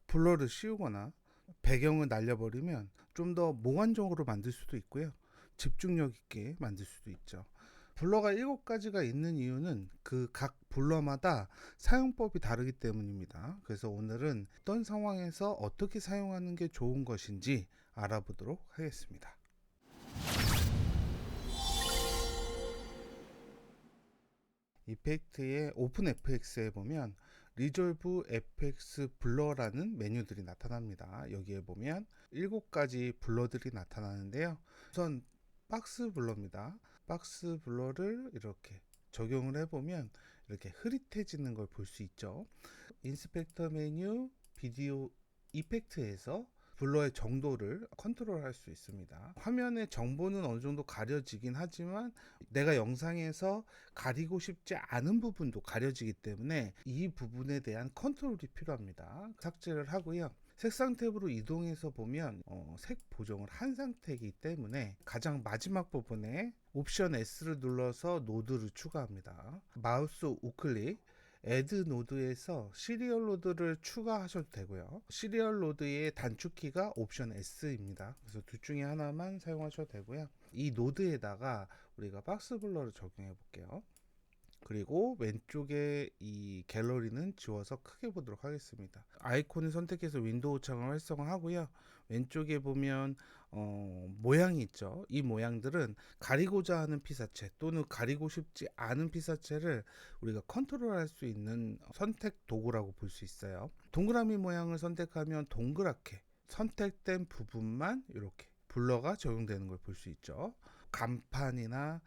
블러를 씌우거나 배경을 날려버리면 좀 더 몽환적으로 만들 수도 있고요. 집중력 있게 만들 수도 있죠. 블러가 7가지가 있는 이유는 그 각 블러마다 사용법이 다르기 때문입니다. 그래서 오늘은 어떤 상황에서 어떻게 사용하는 게 좋은 것인지 알아보도록 하겠습니다. 이펙트의 오픈 FX에 보면 리졸브 FX 블러라는 메뉴들이 나타납니다. 여기에 보면 7가지 블러들이 나타나는데요. 우선 박스 블러입니다. 박스 블러를 이렇게 적용을 해보면 이렇게 흐릿해지는 걸 볼 수 있죠. 인스펙터 메뉴 비디오 이펙트에서 블러의 정도를 컨트롤할 수 있습니다. 화면의 정보는 어느 정도 가려지긴 하지만 내가 영상에서 가리고 싶지 않은 부분도 가려지기 때문에 이 부분에 대한 컨트롤이 필요합니다. 삭제를 하고요. 색상 탭으로 이동해서 보면 색 보정을 한 상태이기 때문에 가장 마지막 부분에 옵션 S를 눌러서 노드를 추가합니다. 마우스 우클릭 애드 노드에서 시리얼 로드를 추가하셔도 되고요. 시리얼 로드의 단축키가 옵션 S입니다. 그래서 둘 중에 하나만 사용하셔도 되고요. 이 노드에다가 우리가 박스 블러를 적용해 볼게요. 그리고 왼쪽에 이 갤러리는 지워서 크게 보도록 하겠습니다. 아이콘을 선택해서 윈도우 창을 활성화하고요. 왼쪽에 보면 모양이 있죠. 이 모양들은 가리고자 하는 피사체 또는 가리고 싶지 않은 피사체를 우리가 컨트롤할 수 있는 선택 도구라고 볼 수 있어요. 동그라미 모양을 선택하면 동그랗게 선택된 부분만 이렇게 블러가 적용되는 걸 볼 수 있죠. 간판이나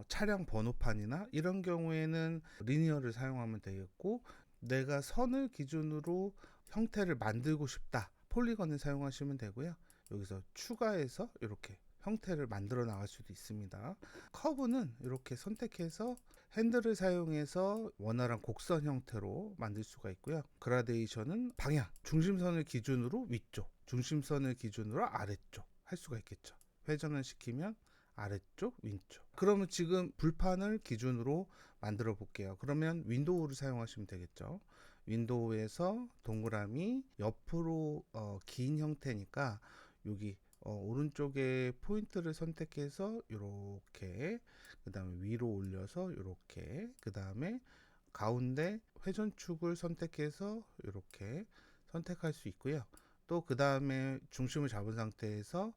차량 번호판이나 이런 경우에는 리니어를 사용하면 되겠고, 내가 선을 기준으로 형태를 만들고 싶다, 폴리건을 사용하시면 되고요. 여기서 추가해서 이렇게 형태를 만들어 나갈 수도 있습니다. 커브는 이렇게 선택해서 핸들을 사용해서 원활한 곡선 형태로 만들 수가 있고요. 그라데이션은 방향, 중심선을 기준으로 위쪽, 중심선을 기준으로 아래쪽 할 수가 있겠죠. 회전을 시키면 아래쪽, 왼쪽. 그러면 지금 불판을 기준으로 만들어 볼게요. 그러면 윈도우를 사용하시면 되겠죠. 윈도우에서 동그라미 옆으로 긴 형태니까 여기 오른쪽에 포인트를 선택해서 이렇게, 그 다음에 위로 올려서 이렇게, 그 다음에 가운데 회전축을 선택해서 이렇게 선택할 수 있고요. 또 그 다음에 중심을 잡은 상태에서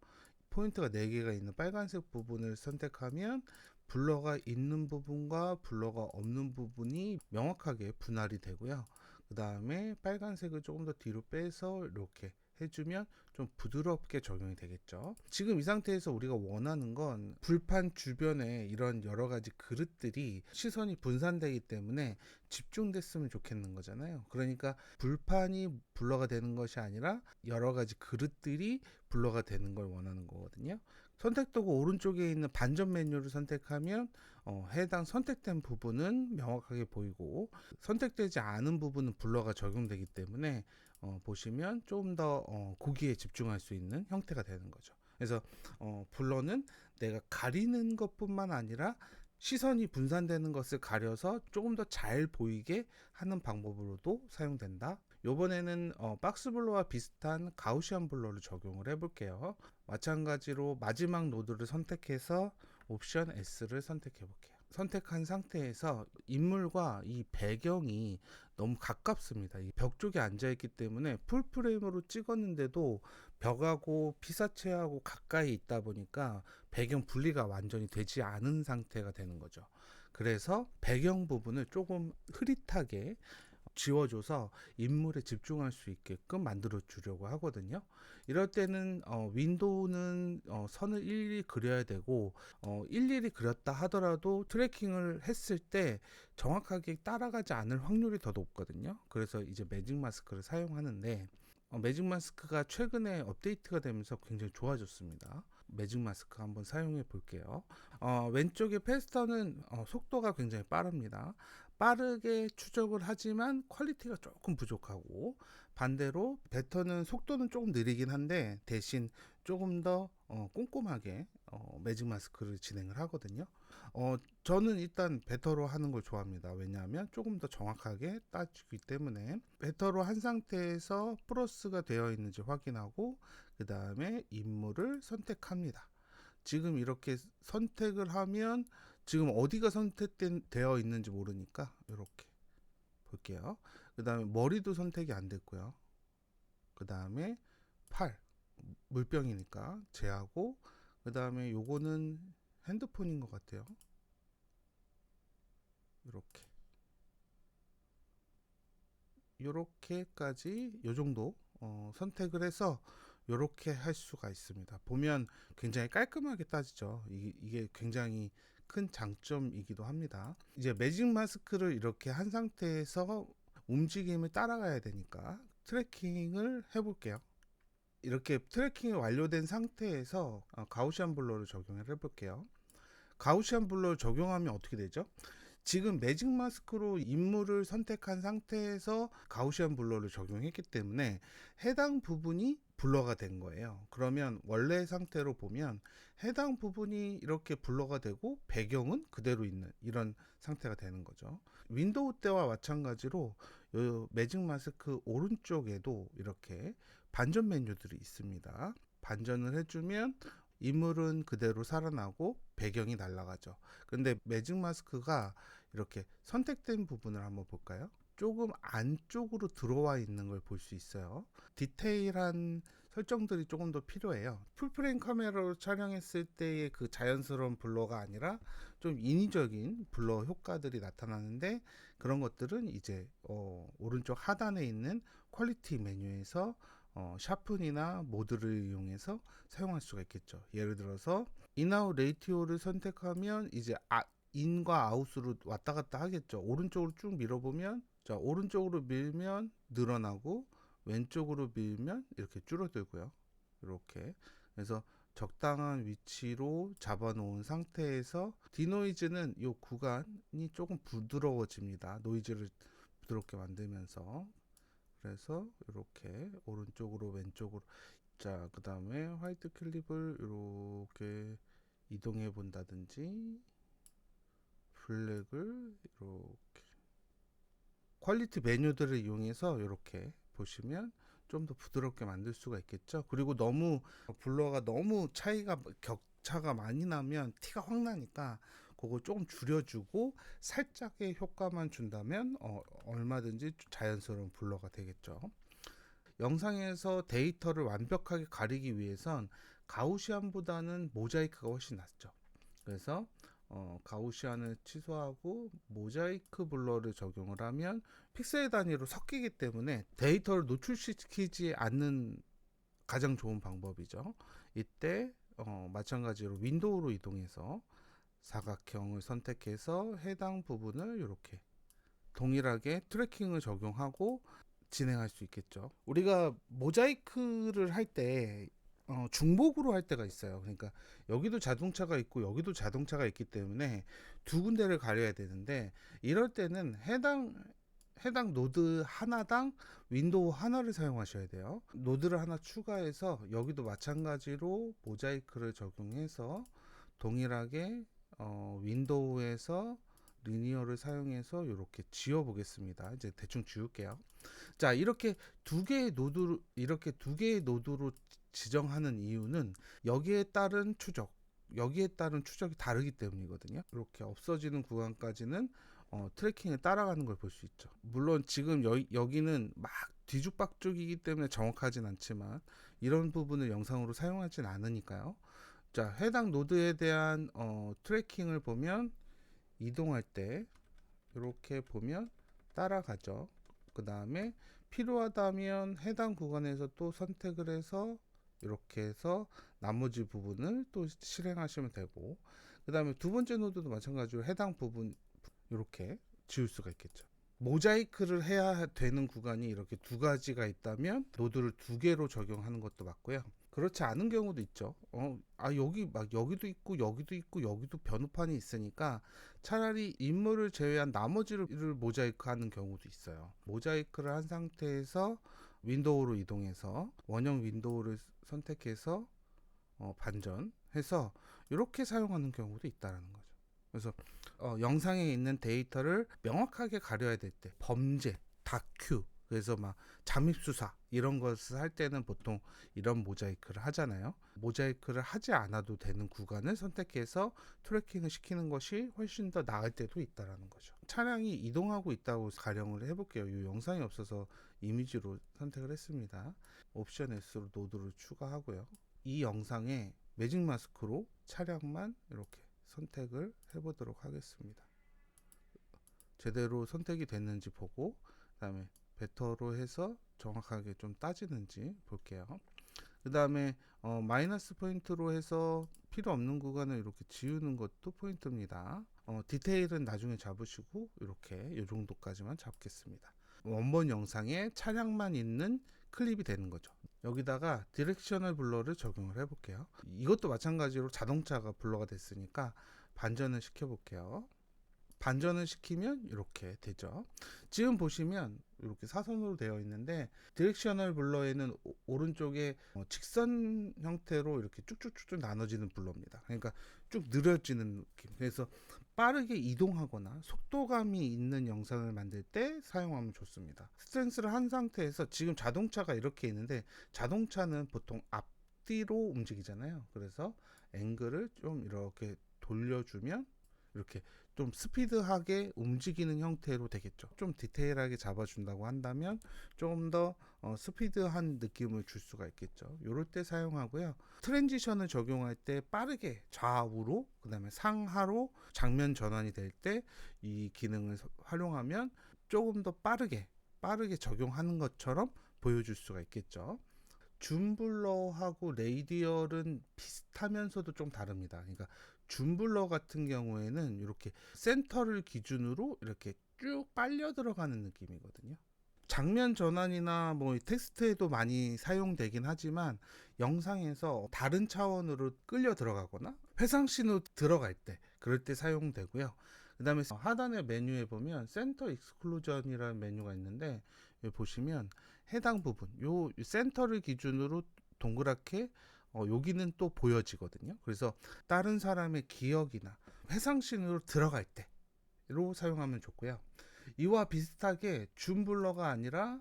포인트가 4개가 있는 빨간색 부분을 선택하면 블러가 있는 부분과 블러가 없는 부분이 명확하게 분할이 되고요. 그 다음에 빨간색을 조금 더 뒤로 빼서 이렇게 해주면 좀 부드럽게 적용이 되겠죠. 지금 이 상태에서 우리가 원하는 건 불판 주변에 이런 여러 가지 그릇들이 시선이 분산되기 때문에 집중됐으면 좋겠는 거잖아요. 그러니까 불판이 블러가 되는 것이 아니라 여러 가지 그릇들이 블러가 되는 걸 원하는 거거든요. 선택도구 오른쪽에 있는 반전 메뉴를 선택하면 해당 선택된 부분은 명확하게 보이고, 선택되지 않은 부분은 블러가 적용되기 때문에 보시면 좀 더 고기에 집중할 수 있는 형태가 되는 거죠. 그래서 블러는 내가 가리는 것뿐만 아니라 시선이 분산되는 것을 가려서 조금 더 잘 보이게 하는 방법으로도 사용된다. 요번에는 박스 블러와 비슷한 가우시안 블러를 적용을 해 볼게요. 마찬가지로 마지막 노드를 선택해서 옵션 S를 선택해 볼게요. 선택한 상태에서 인물과 이 배경이 너무 가깝습니다. 이 벽 쪽에 앉아 있기 때문에 풀프레임으로 찍었는데도 벽하고 피사체하고 가까이 있다 보니까 배경 분리가 완전히 되지 않은 상태가 되는 거죠. 그래서 배경 부분을 조금 흐릿하게 지워줘서 인물에 집중할 수 있게끔 만들어 주려고 하거든요. 이럴 때는 윈도우는 선을 일일이 그려야 되고, 일일이 그렸다 하더라도 트래킹을 했을 때 정확하게 따라가지 않을 확률이 더 높거든요. 그래서 이제 매직 마스크를 사용하는데, 매직 마스크가 최근에 업데이트가 되면서 굉장히 좋아졌습니다. 매직 마스크 한번 사용해 볼게요. 왼쪽에 패스터는 속도가 굉장히 빠릅니다. 빠르게 추적을 하지만 퀄리티가 조금 부족하고, 반대로 배터는 속도는 조금 느리긴 한데 대신 조금 더 꼼꼼하게 매직 마스크를 진행을 하거든요. 저는 일단 베터로 하는 걸 좋아합니다. 왜냐하면 조금 더 정확하게 따지기 때문에 베터로 한 상태에서 플러스가 되어 있는지 확인하고 그 다음에 인물을 선택합니다. 지금 이렇게 선택을 하면 지금 어디가 선택되어 있는지 모르니까 이렇게 볼게요. 그 다음에 머리도 선택이 안 됐고요. 그 다음에 팔, 물병이니까 제하고, 그 다음에 요거는 핸드폰인 것 같아요. 이렇게 요렇게까지 요 정도 선택을 해서 요렇게 할 수가 있습니다. 보면 굉장히 깔끔하게 따지죠. 이게 굉장히 큰 장점이기도 합니다. 이제 매직 마스크를 이렇게 한 상태에서 움직임을 따라가야 되니까 트래킹을 해볼게요. 이렇게 트래킹이 완료된 상태에서 가우시안 블러를 적용을 해볼게요. 가우시안 블러를 적용하면 어떻게 되죠? 지금 매직 마스크로 인물을 선택한 상태에서 가우시안 블러를 적용했기 때문에 해당 부분이 블러가 된 거예요. 그러면 원래 상태로 보면 해당 부분이 이렇게 블러가 되고 배경은 그대로 있는 이런 상태가 되는 거죠. 윈도우 때와 마찬가지로 이 매직 마스크 오른쪽에도 이렇게 반전 메뉴들이 있습니다. 반전을 해주면 인물은 그대로 살아나고 배경이 날아가죠. 근데 매직 마스크가 이렇게 선택된 부분을 한번 볼까요? 조금 안쪽으로 들어와 있는 걸 볼 수 있어요. 디테일한 설정들이 조금 더 필요해요. 풀프레임 카메라로 촬영했을 때의 그 자연스러운 블러가 아니라 좀 인위적인 블러 효과들이 나타나는데 그런 것들은 이제 오른쪽 하단에 있는 퀄리티 메뉴에서 샤픈이나 모드를 이용해서 사용할 수가 있겠죠. 예를 들어서 인아웃 레이티오를 선택하면 이제 인과 아웃으로 왔다 갔다 하겠죠. 오른쪽으로 쭉 밀어보면 자 오른쪽으로 밀면 늘어나고 왼쪽으로 밀면 이렇게 줄어들고요. 이렇게 그래서 적당한 위치로 잡아놓은 상태에서 디노이즈는 이 구간이 조금 부드러워집니다. 노이즈를 부드럽게 만들면서 그래서 이렇게 오른쪽으로 왼쪽으로 자 그 다음에 화이트 클립을 이렇게 이동해 본다든지 블랙을 이렇게 퀄리티 메뉴들을 이용해서 이렇게 보시면 좀 더 부드럽게 만들 수가 있겠죠. 그리고 너무 블러가 너무 차이가 격차가 많이 나면 티가 확 나니까 그거 조금 줄여주고 살짝의 효과만 준다면 얼마든지 자연스러운 블러가 되겠죠. 영상에서 데이터를 완벽하게 가리기 위해선 가우시안보다는 모자이크가 훨씬 낫죠. 그래서 가우시안을 취소하고 모자이크 블러를 적용을 하면 픽셀 단위로 섞이기 때문에 데이터를 노출시키지 않는 가장 좋은 방법이죠. 이때 마찬가지로 윈도우로 이동해서 사각형을 선택해서 해당 부분을 이렇게 동일하게 트래킹을 적용하고 진행할 수 있겠죠. 우리가 모자이크를 할 때 중복으로 할 때가 있어요. 그러니까 여기도 자동차가 있고 여기도 자동차가 있기 때문에 두 군데를 가려야 되는데 이럴 때는 해당 노드 하나당 윈도우 하나를 사용하셔야 돼요. 노드를 하나 추가해서 여기도 마찬가지로 모자이크를 적용해서 동일하게 윈도우에서 리니어를 사용해서 이렇게 지워 보겠습니다. 이제 대충 지울게요. 자, 이렇게 두 개의 노드로 지정하는 이유는 여기에 따른 추적이 다르기 때문이거든요. 이렇게 없어지는 구간까지는 트래킹을 따라가는 걸 볼 수 있죠. 물론 지금 여기는 막 뒤죽박죽이기 때문에 정확하진 않지만 이런 부분을 영상으로 사용하진 않으니까요. 자, 해당 노드에 대한 트래킹을 보면 이동할 때 이렇게 보면 따라가죠. 그 다음에 필요하다면 해당 구간에서 또 선택을 해서 이렇게 해서 나머지 부분을 또 실행하시면 되고 그 다음에 두 번째 노드도 마찬가지로 해당 부분 이렇게 지울 수가 있겠죠. 모자이크를 해야 되는 구간이 이렇게 두 가지가 있다면 노드를 두 개로 적용하는 것도 맞고요. 그렇지 않은 경우도 있죠. 여기 막 여기도 있고 여기도 있고 여기도 변호판이 있으니까 차라리 인물을 제외한 나머지를 모자이크 하는 경우도 있어요. 모자이크를 한 상태에서 윈도우로 이동해서 원형 윈도우를 선택해서 반전해서 이렇게 사용하는 경우도 있다라는 거죠. 그래서 영상에 있는 데이터를 명확하게 가려야 될 때, 범죄, 다큐, 그래서 막 잠입수사 이런 것을 할 때는 보통 이런 모자이크를 하잖아요. 모자이크를 하지 않아도 되는 구간을 선택해서 트래킹을 시키는 것이 훨씬 더 나을 때도 있다라는 거죠. 차량이 이동하고 있다고 가령을 해볼게요. 이 영상이 없어서 이미지로 선택을 했습니다. 옵션 S로 노드를 추가하고요. 이 영상에 매직 마스크로 차량만 이렇게 선택을 해보도록 하겠습니다. 제대로 선택이 됐는지 보고, 그 다음에 베터로 해서 정확하게 좀 따지는지 볼게요. 그 다음에 마이너스 포인트로 해서 필요 없는 구간을 이렇게 지우는 것도 포인트입니다. 디테일은 나중에 잡으시고 이렇게 이 정도까지만 잡겠습니다. 원본 영상에 차량만 있는 클립이 되는 거죠. 여기다가 디렉셔널 블러를 적용을 해볼게요. 이것도 마찬가지로 자동차가 블러가 됐으니까 반전을 시켜볼게요. 반전을 시키면 이렇게 되죠. 지금 보시면 이렇게 사선으로 되어 있는데 디렉셔널 블러에는 오른쪽에 직선 형태로 이렇게 쭉쭉쭉쭉 나눠지는 블러입니다. 그러니까 쭉 느려지는 느낌. 그래서 빠르게 이동하거나 속도감이 있는 영상을 만들 때 사용하면 좋습니다. 스탠스를 한 상태에서 지금 자동차가 이렇게 있는데 자동차는 보통 앞뒤로 움직이잖아요. 그래서 앵글을 좀 이렇게 돌려주면 이렇게 좀 스피드하게 움직이는 형태로 되겠죠. 좀 디테일하게 잡아준다고 한다면 조금 더 스피드한 느낌을 줄 수가 있겠죠. 이럴 때 사용하고요. 트랜지션을 적용할 때 빠르게 좌우로 그 다음에 상하로 장면 전환이 될 때 이 기능을 활용하면 조금 더 빠르게 적용하는 것처럼 보여줄 수가 있겠죠. 줌 블러하고 레이디얼은 비슷하면서도 좀 다릅니다. 그러니까 줌 블러 같은 경우에는 이렇게 센터를 기준으로 이렇게 쭉 빨려 들어가는 느낌이거든요. 장면 전환이나 뭐 텍스트에도 많이 사용되긴 하지만 영상에서 다른 차원으로 끌려 들어가거나 회상씬으로 들어갈 때 그럴 때 사용되고요. 그 다음에 하단의 메뉴에 보면 센터 익스클루전이라는 메뉴가 있는데 여기 보시면 해당 부분 요 센터를 기준으로 동그랗게 여기는 또 보여지거든요. 그래서 다른 사람의 기억이나 회상씬으로 들어갈 때로 사용하면 좋고요. 이와 비슷하게 줌 블러가 아니라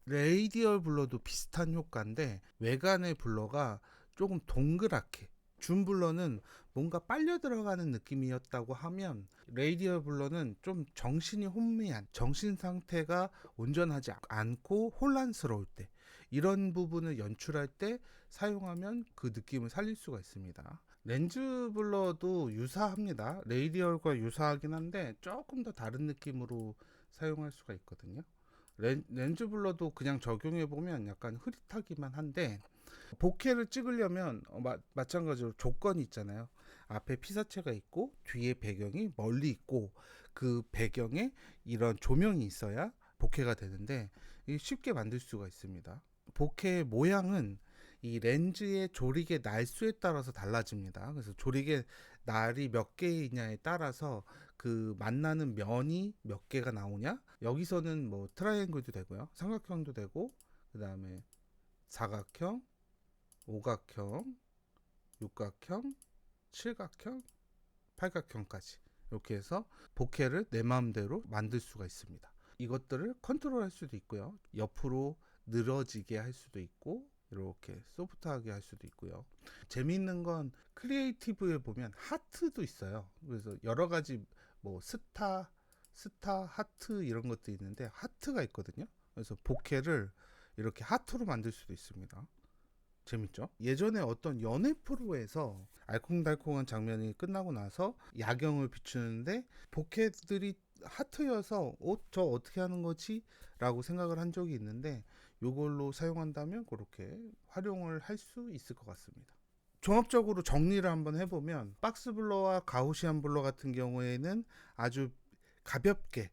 레이디얼 블러도 비슷한 효과인데 외관의 블러가 조금 동그랗게, 줌 블러는 뭔가 빨려 들어가는 느낌이었다고 하면 레이디얼 블러는 좀 정신이 혼미한, 정신 상태가 온전하지 않고 혼란스러울 때 이런 부분을 연출할 때 사용하면 그 느낌을 살릴 수가 있습니다. 렌즈 블러도 유사합니다. 레이디얼과 유사하긴 한데 조금 더 다른 느낌으로 사용할 수가 있거든요. 렌즈 블러도 그냥 적용해 보면 약간 흐릿하기만 한데 보케를 찍으려면 마찬가지로 조건이 있잖아요. 앞에 피사체가 있고 뒤에 배경이 멀리 있고 그 배경에 이런 조명이 있어야 보케가 되는데 쉽게 만들 수가 있습니다. 보케의 모양은 이 렌즈의 조리개 날수에 따라서 달라집니다. 그래서 조리개 날이 몇 개이냐에 따라서 그 만나는 면이 몇 개가 나오냐, 여기서는 뭐 트라이앵글도 되고요, 삼각형도 되고, 그 다음에 사각형, 오각형, 육각형, 칠각형, 팔각형까지 이렇게 해서 보케를 내 마음대로 만들 수가 있습니다. 이것들을 컨트롤 할 수도 있고요, 옆으로 늘어지게 할 수도 있고 이렇게 소프트하게 할 수도 있고요. 재미있는 건 크리에이티브에 보면 하트도 있어요. 그래서 여러 가지 뭐 스타, 하트 이런 것도 있는데 하트가 있거든요. 그래서 보케를 이렇게 하트로 만들 수도 있습니다. 재밌죠? 예전에 어떤 연애 프로에서 알콩달콩한 장면이 끝나고 나서 야경을 비추는데 보케들이 하트여서 저 어떻게 하는 거지? 라고 생각을 한 적이 있는데 이걸로 사용한다면 그렇게 활용을 할 수 있을 것 같습니다. 종합적으로 정리를 한번 해보면 박스 블러와 가우시안 블러 같은 경우에는 아주 가볍게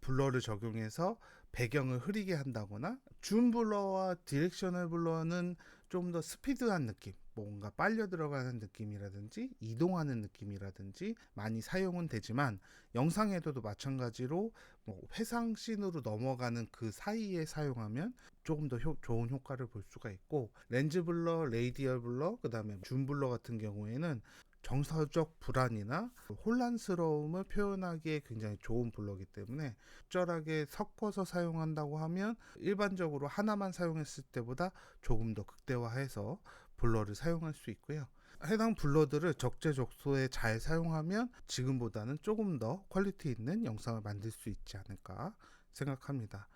블러를 적용해서 배경을 흐리게 한다거나 줌 블러와 디렉셔널 블러는 좀 더 스피드한 느낌, 뭔가 빨려 들어가는 느낌이라든지 이동하는 느낌이라든지 많이 사용은 되지만 영상에서도 마찬가지로 뭐 회상 씬으로 넘어가는 그 사이에 사용하면 조금 더 좋은 효과를 볼 수가 있고, 렌즈 블러, 레이디얼 블러, 그 다음에 줌 블러 같은 경우에는 정서적 불안이나 혼란스러움을 표현하기에 굉장히 좋은 블러이기 때문에 적절하게 섞어서 사용한다고 하면 일반적으로 하나만 사용했을 때보다 조금 더 극대화해서 블러를 사용할 수 있고요. 해당 블러들을 적재적소에 잘 사용하면 지금보다는 조금 더 퀄리티 있는 영상을 만들 수 있지 않을까 생각합니다.